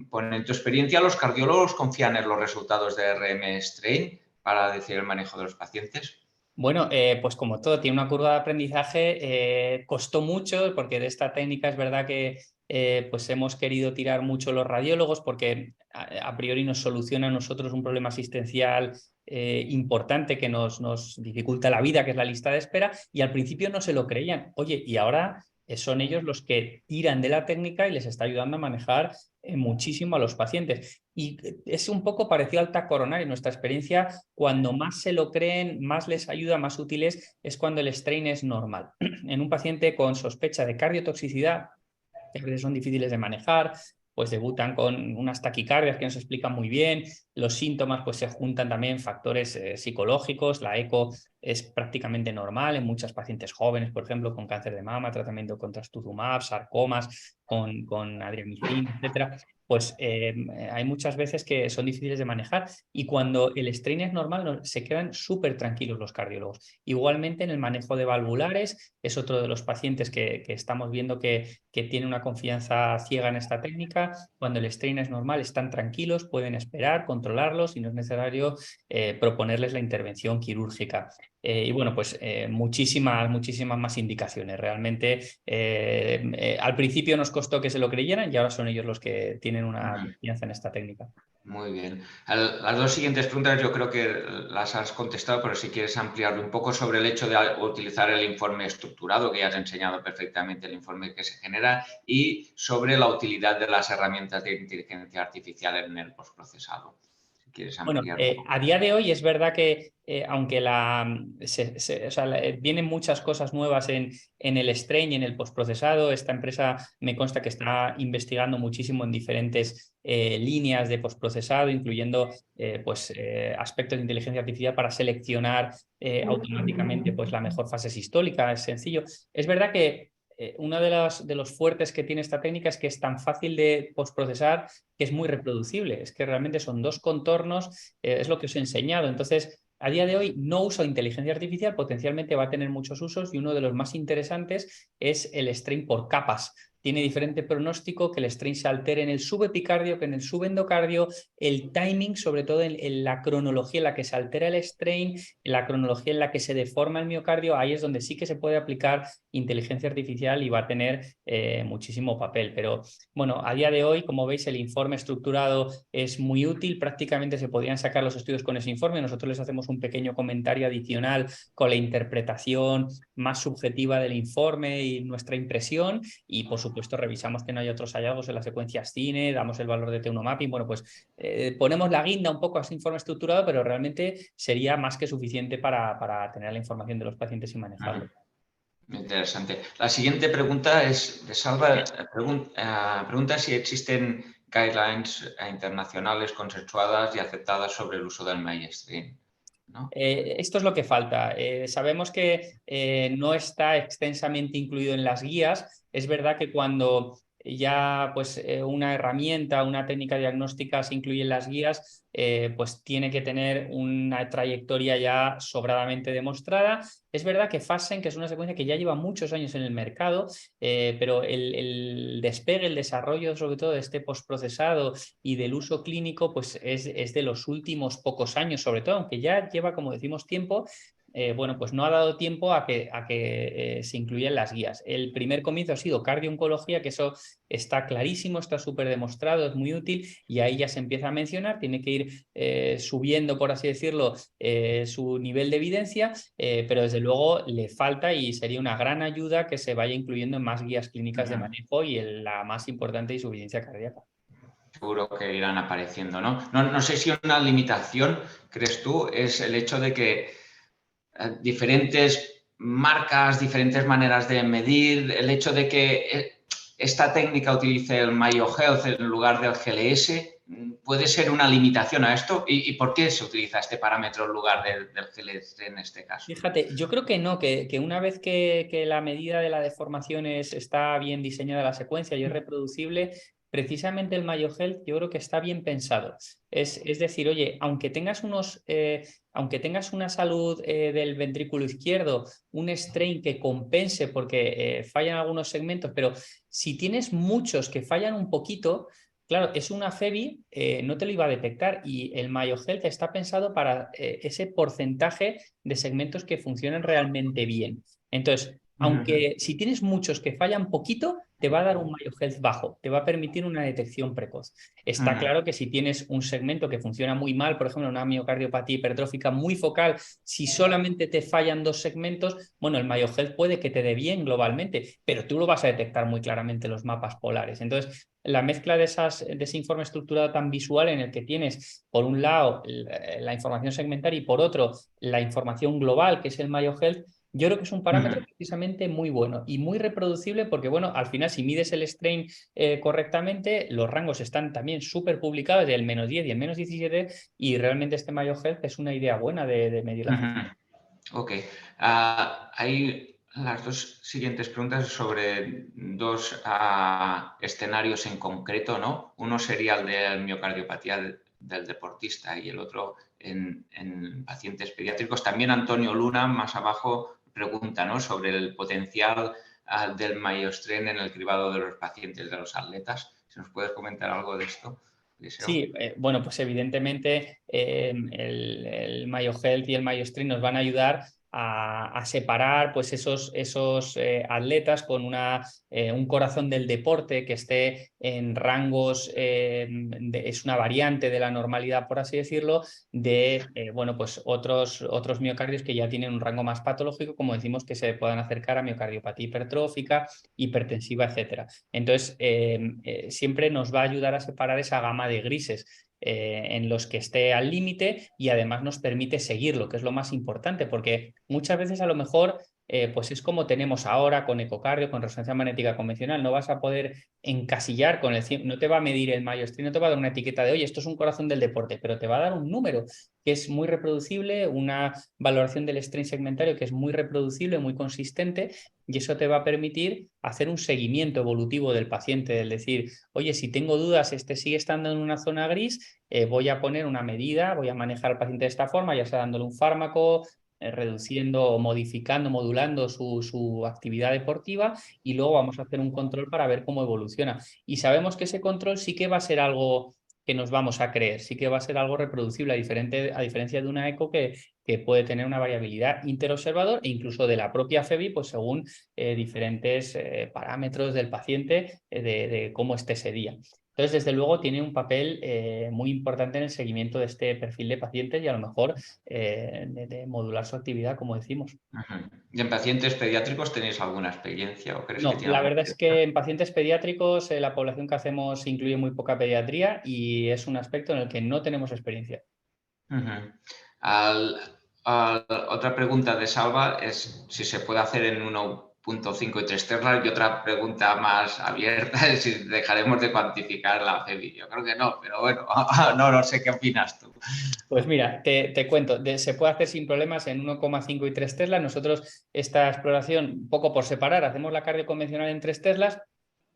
pone, en tu experiencia, ¿los cardiólogos confían en los resultados de RM Strain para decir el manejo de los pacientes? Bueno, pues como todo, tiene una curva de aprendizaje, costó mucho porque de esta técnica es verdad que pues hemos querido tirar mucho los radiólogos porque a priori nos soluciona a nosotros un problema asistencial importante que nos dificulta la vida, que es la lista de espera, y al principio no se lo creían. Oye, y ahora son ellos los que tiran de la técnica y les está ayudando a manejar muchísimo a los pacientes. Y es un poco parecido al TAC coronario. Nuestra experiencia, cuando más se lo creen, más les ayuda, más útiles, es cuando el strain es normal. En un paciente con sospecha de cardiotoxicidad, que a veces son difíciles de manejar, pues debutan con unas taquicardias que no se explican muy bien, los síntomas pues se juntan también factores psicológicos, la eco es prácticamente normal en muchos pacientes jóvenes, por ejemplo, con cáncer de mama, tratamiento con trastuzumab, sarcomas, con adriamicina, etcétera. Pues hay muchas veces que son difíciles de manejar y cuando el strain es normal se quedan súper tranquilos los cardiólogos. Igualmente en el manejo de valvulares es otro de los pacientes que estamos viendo que tiene una confianza ciega en esta técnica. Cuando el strain es normal están tranquilos, pueden esperar, controlarlos y no es necesario proponerles la intervención quirúrgica. Y bueno, pues muchísimas más indicaciones. Realmente al principio nos costó que se lo creyeran y ahora son ellos los que tienen una confianza en esta técnica. Muy bien. Las dos siguientes preguntas yo creo que las has contestado, pero si quieres ampliarlo un poco sobre el hecho de utilizar el informe estructurado, que ya has enseñado perfectamente el informe que se genera, y sobre la utilidad de las herramientas de inteligencia artificial en el postprocesado. Si quieres Bueno, ampliar. a día de hoy es verdad que aunque vienen muchas cosas nuevas en el strain y en el postprocesado, esta empresa me consta que está investigando muchísimo en diferentes líneas de postprocesado, incluyendo aspectos de inteligencia artificial para seleccionar automáticamente pues, la mejor fase sistólica. Es sencillo. Es verdad que uno de los fuertes que tiene esta técnica es que es tan fácil de postprocesar que es muy reproducible. Es que realmente son dos contornos, es lo que os he enseñado. Entonces, a día de hoy no uso inteligencia artificial, potencialmente va a tener muchos usos y uno de los más interesantes es el strain por capas. Tiene diferente pronóstico, que el strain se altere en el subepicardio que en el subendocardio, el timing, sobre todo en la cronología en la que se altera el strain, en la cronología en la que se deforma el miocardio, ahí es donde sí que se puede aplicar inteligencia artificial y va a tener muchísimo papel. Pero bueno, a día de hoy, como veis, el informe estructurado es muy útil, prácticamente se podrían sacar los estudios con ese informe, nosotros les hacemos un pequeño comentario adicional con la interpretación más subjetiva del informe y nuestra impresión y por supuesto revisamos que no haya otros hallazgos en las secuencias cine, damos el valor de T1 mapping, bueno pues ponemos la guinda un poco a ese informe estructurado, pero realmente sería más que suficiente para tener la información de los pacientes y manejarlo. Interesante. La siguiente pregunta es de Salva. Pregunta si existen guidelines internacionales consensuadas y aceptadas sobre el uso del MyStream, ¿no? Esto es lo que falta. Sabemos que no está extensamente incluido en las guías. Es verdad que cuando ya pues, una herramienta, una técnica diagnóstica se incluye en las guías, pues tiene que tener una trayectoria ya sobradamente demostrada. Es verdad que FASEN, que es una secuencia que ya lleva muchos años en el mercado, pero el despegue, el desarrollo sobre todo de este postprocesado y del uso clínico, pues es de los últimos pocos años, sobre todo, aunque ya lleva, como decimos, tiempo. Bueno, pues no ha dado tiempo a que se incluyan las guías. El primer comienzo ha sido cardiooncología, que eso está clarísimo, está súper demostrado, es muy útil y ahí ya se empieza a mencionar, tiene que ir subiendo, por así decirlo, su nivel de evidencia, pero desde luego le falta y sería una gran ayuda que se vaya incluyendo en más guías clínicas de manejo y en la más importante, insuficiencia cardíaca. Seguro que irán apareciendo, ¿no? No sé si una limitación, crees tú, es el hecho de que diferentes marcas, diferentes maneras de medir, el hecho de que esta técnica utilice el Mayo Health en lugar del GLS, ¿puede ser una limitación a esto? ¿Y por qué se utiliza este parámetro en lugar del GLS en este caso? Fíjate, yo creo que no, que una vez que la medida de la deformación está bien diseñada la secuencia y es reproducible, precisamente el Mayo Health yo creo que está bien pensado. Es decir, oye, aunque tengas una salud del ventrículo izquierdo, un strain que compense porque fallan algunos segmentos, pero si tienes muchos que fallan un poquito. Claro, es una FEBI, no te lo iba a detectar y el Mayo Health está pensado para ese porcentaje de segmentos que funcionen realmente bien. Entonces, Aunque si tienes muchos que fallan poquito, te va a dar un MyoHealth bajo, te va a permitir una detección precoz. Está claro que si tienes un segmento que funciona muy mal, por ejemplo, una miocardiopatía hipertrófica muy focal, si solamente te fallan 2 segmentos, bueno, el MyoHealth puede que te dé bien globalmente, pero tú lo vas a detectar muy claramente en los mapas polares. Entonces, la mezcla de ese informe estructurado tan visual en el que tienes, por un lado, la información segmentaria y por otro, la información global, que es el MyoHealth, yo creo que es un parámetro precisamente muy bueno y muy reproducible porque, bueno, al final si mides el strain correctamente, los rangos están también súper publicados del -10 y el -17 y realmente este MyoHealth es una idea buena de medir la función. Ok. Hay las 2 siguientes preguntas sobre 2 escenarios en concreto, ¿no? Uno sería el de miocardiopatía del deportista y el otro en pacientes pediátricos. También Antonio Luna, más abajo, pregunta, ¿no?, sobre el potencial del MyoStrain en el cribado de los pacientes, de los atletas. Si nos puedes comentar algo de esto, Eliseo. Sí, bueno, pues evidentemente el MyoHealth y el MyoStrain nos van a ayudar a separar pues esos atletas con un corazón del deporte que esté en rangos, es una variante de la normalidad, por así decirlo, de bueno, pues otros miocardios que ya tienen un rango más patológico, como decimos, que se puedan acercar a miocardiopatía hipertrófica, hipertensiva, etcétera. Entonces, siempre nos va a ayudar a separar esa gama de grises en los que esté al límite y además nos permite seguirlo, que es lo más importante, porque muchas veces a lo mejor pues es como tenemos ahora con ecocardio, con resonancia magnética convencional, no vas a poder encasillar con no te va a medir el MyoStrain, no te va a dar una etiqueta de, oye, esto es un corazón del deporte, pero te va a dar un número que es muy reproducible, una valoración del strain segmentario que es muy reproducible, muy consistente, y eso te va a permitir hacer un seguimiento evolutivo del paciente, es decir, oye, si tengo dudas, este sigue estando en una zona gris, voy a poner una medida, voy a manejar al paciente de esta forma, ya sea dándole un fármaco, reduciendo o modificando, modulando su actividad deportiva y luego vamos a hacer un control para ver cómo evoluciona. Y sabemos que ese control sí que va a ser algo que nos vamos a creer, sí que va a ser algo reproducible, a diferencia de una eco que puede tener una variabilidad interobservador e incluso de la propia FEBI, pues según diferentes parámetros del paciente de cómo esté ese día. Entonces, desde luego, tiene un papel muy importante en el seguimiento de este perfil de pacientes y a lo mejor de modular su actividad, como decimos. ¿Y en pacientes pediátricos tenéis alguna experiencia o crees que No, tiene la alguna verdad es utilidad? que en pacientes pediátricos la población que hacemos incluye muy poca pediatría y es un aspecto en el que no tenemos experiencia. Al- Otra pregunta de Salva es si se puede hacer en 1.5 y 3 terras, y otra pregunta más abierta es si dejaremos de cuantificar la FEBI. Yo creo que no, pero bueno, no sé qué opinas tú. Pues mira, te cuento, se puede hacer sin problemas en 1,5 y 3 Tesla. Nosotros esta exploración, un poco por separar, hacemos la cardio convencional en 3 Teslas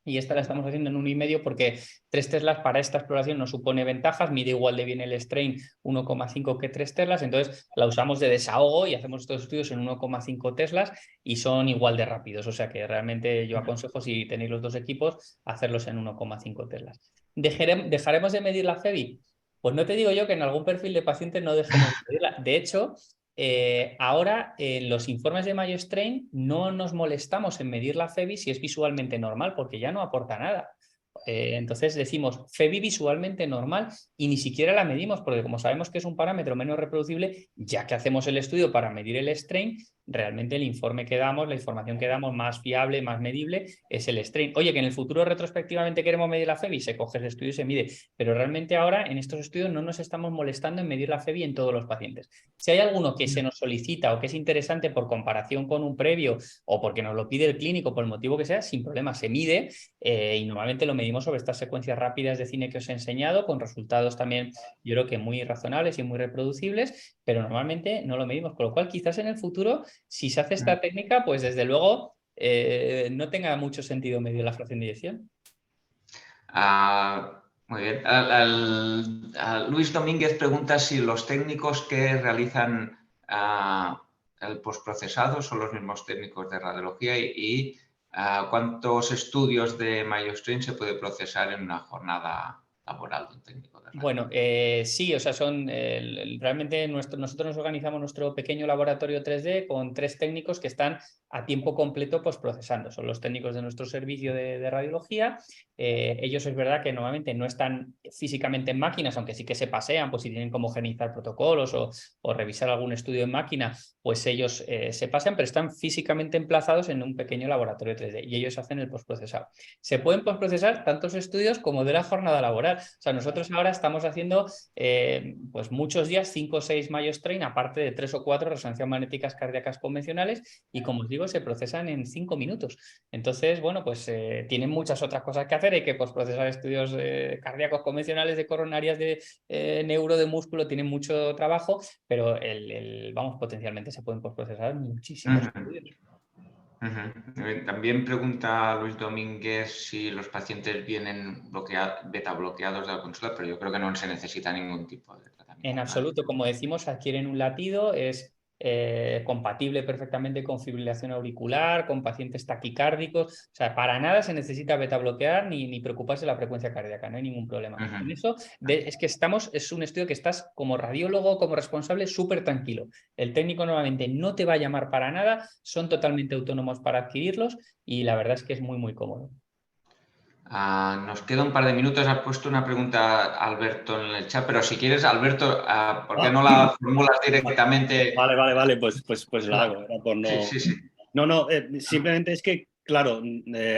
y esta la estamos haciendo en 1,5 porque 3 Teslas para esta exploración no supone ventajas, mide igual de bien el strain 1,5 que 3 Teslas, entonces la usamos de desahogo y hacemos estos estudios en 1,5 Teslas y son igual de rápidos, o sea que realmente yo aconsejo, si tenéis los 2 equipos, hacerlos en 1,5 Teslas. ¿Dejaremos de medir la FEBI? Pues no te digo yo que en algún perfil de pacientes no dejemos de medirla. De hecho, ahora en los informes de MyoStrain no nos molestamos en medir la FEBI si es visualmente normal, porque ya no aporta nada. Entonces decimos FEBI visualmente normal y ni siquiera la medimos porque como sabemos que es un parámetro menos reproducible, ya que hacemos el estudio para medir el strain, realmente el informe que damos, la información que damos más fiable, más medible es el strain. Oye, que en el futuro retrospectivamente queremos medir la FEBI, se coge ese estudio y se mide, pero realmente ahora en estos estudios no nos estamos molestando en medir la FEBI en todos los pacientes. Si hay alguno que se nos solicita o que es interesante por comparación con un previo o porque nos lo pide el clínico por el motivo que sea, sin problema se mide y normalmente lo medimos sobre estas secuencias rápidas de cine que os he enseñado, con resultados también yo creo que muy razonables y muy reproducibles, pero normalmente no lo medimos, con lo cual quizás en el futuro, si se hace esta técnica, pues desde luego no tenga mucho sentido medir la fracción de eyección. Muy bien. Luis Domínguez pregunta si los técnicos que realizan el postprocesado son los mismos técnicos de radiología y cuántos estudios de MyoStrain se puede procesar en una jornada laboral de un técnico de Bueno, sí, o sea, realmente nosotros nos organizamos nuestro pequeño laboratorio 3D con 3 técnicos que están a tiempo completo procesando. Son los técnicos de nuestro servicio de radiología. Ellos es verdad que normalmente no están físicamente en máquinas, aunque sí que se pasean, pues si tienen que homogeneizar protocolos o revisar algún estudio en máquina, pues ellos se pasean, pero están físicamente emplazados en un pequeño laboratorio 3D y ellos hacen el postprocesado. Se pueden postprocesar tantos estudios como de la jornada laboral. O sea, nosotros ahora estamos haciendo pues muchos días, 5 o 6 Mayo Strain, aparte de 3 o 4 resonancias magnéticas cardíacas convencionales y, como os digo, se procesan en 5 minutos. Entonces, bueno, pues tienen muchas otras cosas que hacer. Hay que postprocesar estudios cardíacos convencionales, de coronarias, de neuro, de músculo, tienen mucho trabajo, pero vamos, potencialmente se pueden postprocesar muchísimos estudios. También pregunta Luis Domínguez si los pacientes vienen beta bloqueados de la consulta, pero yo creo que no se necesita ningún tipo de tratamiento. En absoluto, como decimos, adquieren un latido, es compatible perfectamente con fibrilación auricular, con pacientes taquicárdicos. O sea, para nada se necesita beta bloquear ni preocuparse de la frecuencia cardíaca, no hay ningún problema. En eso es que es un estudio que estás como radiólogo, como responsable, súper tranquilo. El técnico normalmente no te va a llamar para nada, son totalmente autónomos para adquirirlos y la verdad es que es muy, muy cómodo. Nos queda un par de minutos. Has puesto una pregunta, Alberto, en el chat, pero si quieres, Alberto, ¿por qué no la formulas directamente? Vale, pues la hago. Era por no... Sí. No, simplemente es que, claro,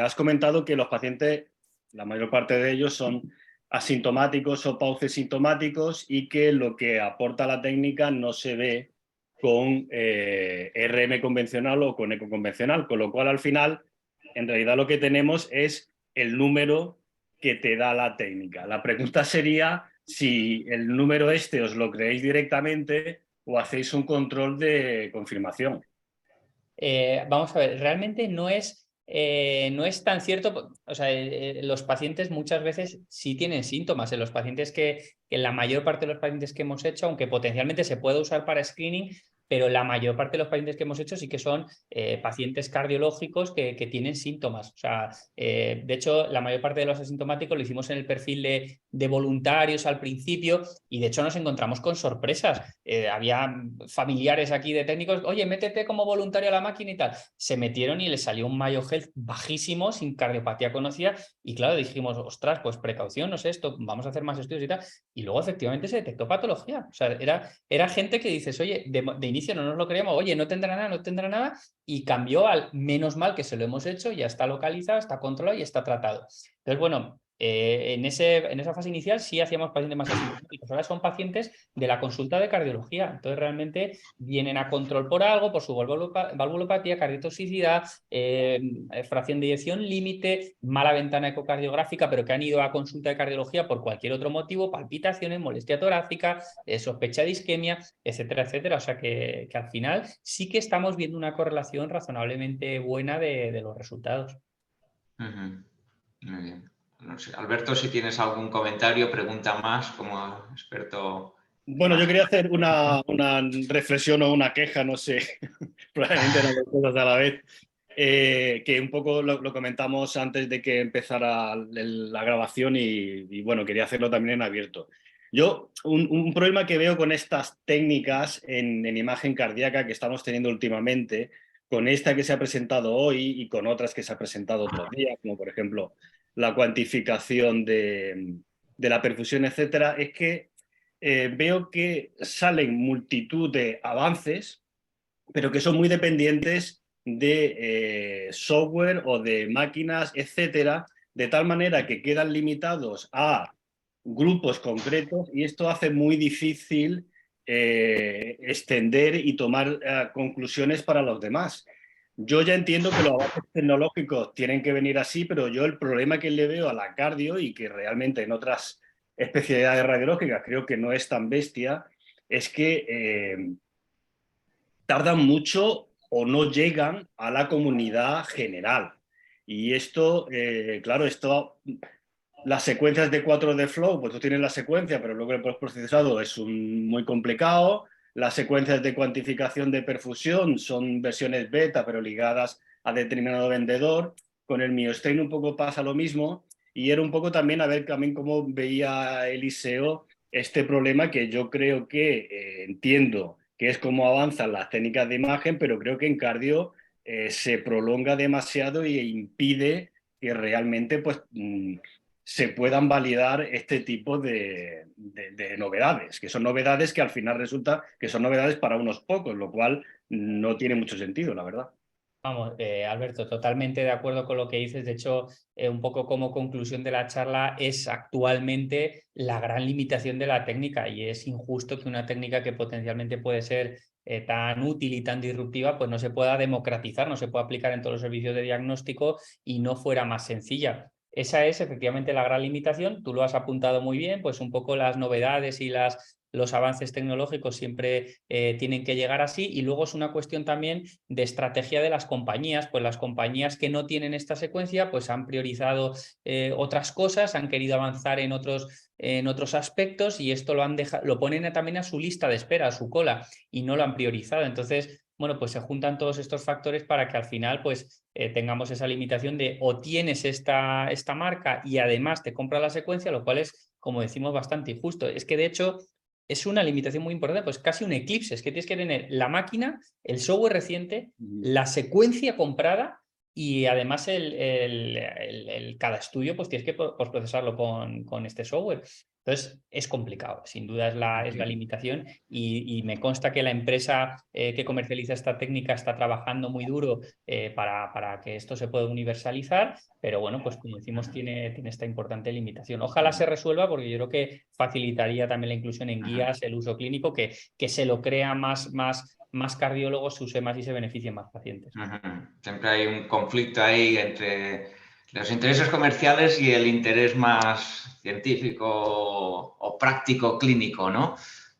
has comentado que los pacientes, la mayor parte de ellos son asintomáticos o paucesintomáticos y que lo que aporta la técnica no se ve con RM convencional o con eco convencional, con lo cual al final, en realidad lo que tenemos es el número que te da la técnica. La pregunta sería si el número os lo creéis directamente o hacéis un control de confirmación. Vamos a ver, realmente no es tan cierto. O sea, los pacientes muchas veces sí tienen síntomas. En los pacientes que la mayor parte de los pacientes que hemos hecho, aunque potencialmente se puede usar para screening, pero la mayor parte de los pacientes que hemos hecho sí que son pacientes cardiológicos que tienen síntomas. O sea, de hecho, la mayor parte de los asintomáticos lo hicimos en el perfil de voluntarios al principio y de hecho nos encontramos con sorpresas. Había familiares aquí de técnicos, oye, métete como voluntario a la máquina y tal. Se metieron y les salió un Mayo Health bajísimo, sin cardiopatía conocida y claro, dijimos, ostras, pues precaución, no sé esto, vamos a hacer más estudios y tal. Y luego efectivamente se detectó patología. O sea, era gente que dices, oye, de inicio no nos lo creíamos, oye, no tendrá nada, y cambió al menos mal que se lo hemos hecho, ya está localizado, está controlado y está tratado. Entonces, bueno, en esa fase inicial sí hacíamos pacientes más asintomáticos, ahora son pacientes de la consulta de cardiología, entonces realmente vienen a control por algo, por su valvulopatía, cardiotoxicidad, fracción de eyección límite, mala ventana ecocardiográfica, pero que han ido a consulta de cardiología por cualquier otro motivo, palpitaciones, molestia torácica, sospecha de isquemia, etcétera, etcétera. O sea que al final sí que estamos viendo una correlación razonablemente buena de los resultados. Muy bien. No sé, Alberto, si tienes algún comentario, pregunta más como experto. Bueno, yo quería hacer una reflexión o una queja, no sé, probablemente no las cosas a la vez, que un poco lo comentamos antes de que empezara la grabación y bueno, quería hacerlo también en abierto. Yo, un problema que veo con estas técnicas en imagen cardíaca que estamos teniendo últimamente, con esta que se ha presentado hoy y con otras que se ha presentado otros días, como por ejemplo la cuantificación de la perfusión, etcétera, es que veo que salen multitud de avances, pero que son muy dependientes de software o de máquinas, etcétera, de tal manera que quedan limitados a grupos concretos y esto hace muy difícil extender y tomar conclusiones para los demás. Yo ya entiendo que los avances tecnológicos tienen que venir así, pero yo el problema que le veo a la cardio y que realmente en otras especialidades radiológicas creo que no es tan bestia, es que tardan mucho o no llegan a la comunidad general. Y esto, claro, las secuencias de 4D Flow, pues tú tienes la secuencia, pero luego el postprocesado es muy complicado. Las secuencias de cuantificación de perfusión son versiones beta, pero ligadas a determinado vendedor. Con el MioStrain un poco pasa lo mismo. y era un poco también a ver también cómo veía Eliseo este problema que yo creo que entiendo que es cómo avanzan las técnicas de imagen, pero creo que en cardio se prolonga demasiado e impide que realmente pues, se puedan validar este tipo de novedades, que son novedades que al final resulta que son novedades para unos pocos, lo cual no tiene mucho sentido, la verdad. Vamos, Alberto, totalmente de acuerdo con lo que dices. De hecho, un poco como conclusión de la charla, es actualmente la gran limitación de la técnica y es injusto que una técnica que potencialmente puede ser tan útil y tan disruptiva, pues no se pueda democratizar, no se pueda aplicar en todos los servicios de diagnóstico y no fuera más sencilla. Esa es efectivamente la gran limitación. Tú lo has apuntado muy bien, pues un poco las novedades y los avances tecnológicos siempre tienen que llegar así, y luego es una cuestión también de estrategia de las compañías. Pues las compañías que no tienen esta secuencia pues han priorizado otras cosas, han querido avanzar en otros aspectos, y esto lo ponen también a su lista de espera, a su cola, y no lo han priorizado. Entonces, bueno, pues se juntan todos estos factores para que al final pues tengamos esa limitación de o tienes esta marca y además te compra la secuencia, lo cual es, como decimos, bastante injusto. Es que de hecho es una limitación muy importante, pues casi un eclipse. Es que tienes que tener la máquina, el software reciente, la secuencia comprada, y además cada estudio pues tienes que procesarlo con este software. Entonces es complicado, sin duda es la limitación, y me consta que la empresa que comercializa esta técnica está trabajando muy duro para que esto se pueda universalizar, pero bueno, pues como decimos, tiene esta importante limitación. Ojalá se resuelva, porque yo creo que facilitaría también la inclusión en guías, el uso clínico, que se lo crea más cardiólogos, se use más y se beneficien más pacientes. Siempre hay un conflicto ahí entre los intereses comerciales y el interés más científico o práctico clínico, ¿no?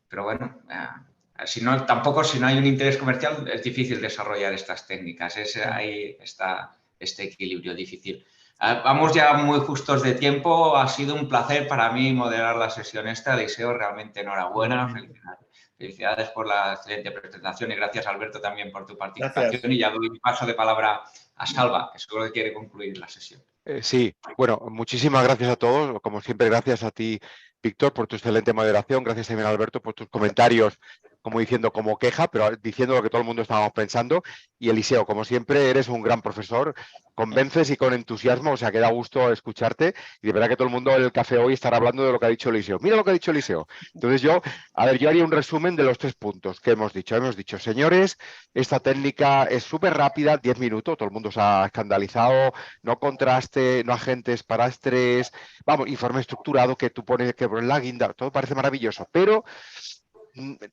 Pero bueno, si no hay un interés comercial, es difícil desarrollar estas técnicas. Ahí está este equilibrio difícil. Vamos ya muy justos de tiempo. Ha sido un placer para mí moderar la sesión esta. Eliseo, realmente enhorabuena. Felicidades por la excelente presentación y gracias, Alberto, también por tu participación. Gracias. Y ya doy un paso de palabra a Salva, que seguro que quiere concluir la sesión. Sí, bueno, muchísimas gracias a todos. Como siempre, gracias a ti, Víctor, por tu excelente moderación. Gracias también, Alberto, por tus comentarios, como diciendo como queja, pero diciendo lo que todo el mundo estábamos pensando. Y Eliseo, como siempre, eres un gran profesor, convences y con entusiasmo, o sea, que da gusto escucharte. Y de verdad que todo el mundo en el café hoy estará hablando de lo que ha dicho Eliseo. Mira lo que ha dicho Eliseo. Entonces yo haría un resumen de los 3 puntos que hemos dicho. Hemos dicho, señores, esta técnica es súper rápida, 10 minutos, todo el mundo se ha escandalizado, no contraste, no agentes para estrés, vamos, informe estructurado que tú pones la guinda, todo parece maravilloso, pero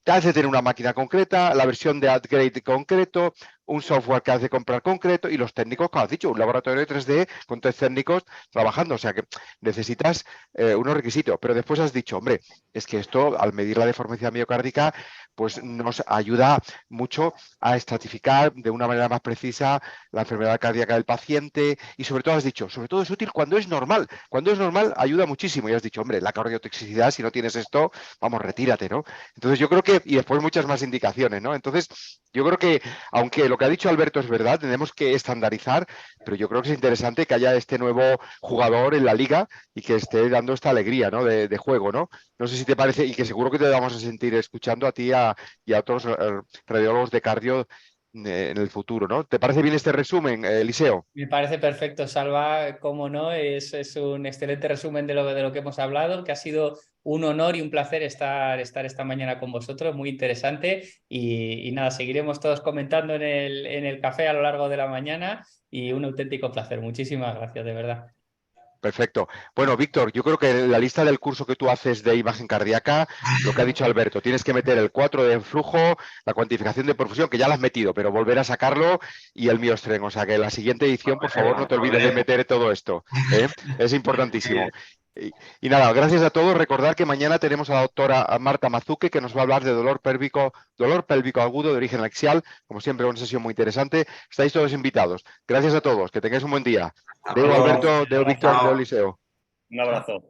te hace tener una máquina concreta, la versión de upgrade concreto, un software que hace comprar concreto y los técnicos, como has dicho, un laboratorio de 3D con 3 técnicos trabajando. O sea que necesitas unos requisitos. Pero después has dicho, hombre, es que esto, al medir la deformación miocárdica, pues nos ayuda mucho a estratificar de una manera más precisa la enfermedad cardíaca del paciente y sobre todo has dicho, sobre todo es útil cuando es normal. Cuando es normal ayuda muchísimo. Y has dicho, hombre, la cardiotoxicidad, si no tienes esto, vamos, retírate, ¿no? Entonces yo creo que, y después muchas más indicaciones, ¿no? Entonces yo creo que, aunque lo que ha dicho Alberto es verdad, tenemos que estandarizar, pero yo creo que es interesante que haya este nuevo jugador en la liga y que esté dando esta alegría, ¿no? de juego, ¿no? No sé si te parece, y que seguro que te vamos a sentir escuchando a ti y a otros radiólogos de cardio en el futuro, ¿no? ¿Te parece bien este resumen, Eliseo? Me parece perfecto, Salva, cómo no, es un excelente resumen de lo que hemos hablado, que ha sido un honor y un placer estar esta mañana con vosotros, muy interesante, y nada, seguiremos todos comentando en el café a lo largo de la mañana, y un auténtico placer. Muchísimas gracias, de verdad. Perfecto. Bueno, Víctor, yo creo que en la lista del curso que tú haces de imagen cardíaca, lo que ha dicho Alberto, tienes que meter el 4 de flujo, la cuantificación de perfusión, que ya la has metido, pero volver a sacarlo, y el miostren. O sea, que en la siguiente edición, por favor, no te olvides de meter todo esto, ¿eh? Es importantísimo. Y nada, gracias a todos. Recordad que mañana tenemos a la doctora Marta Mazuque, que nos va a hablar de dolor pélvico agudo de origen axial. Como siempre, una sesión muy interesante. Estáis todos invitados. Gracias a todos. Que tengáis un buen día. Deu, Alberto, deu, Víctor, deu, Eliseo. Un abrazo.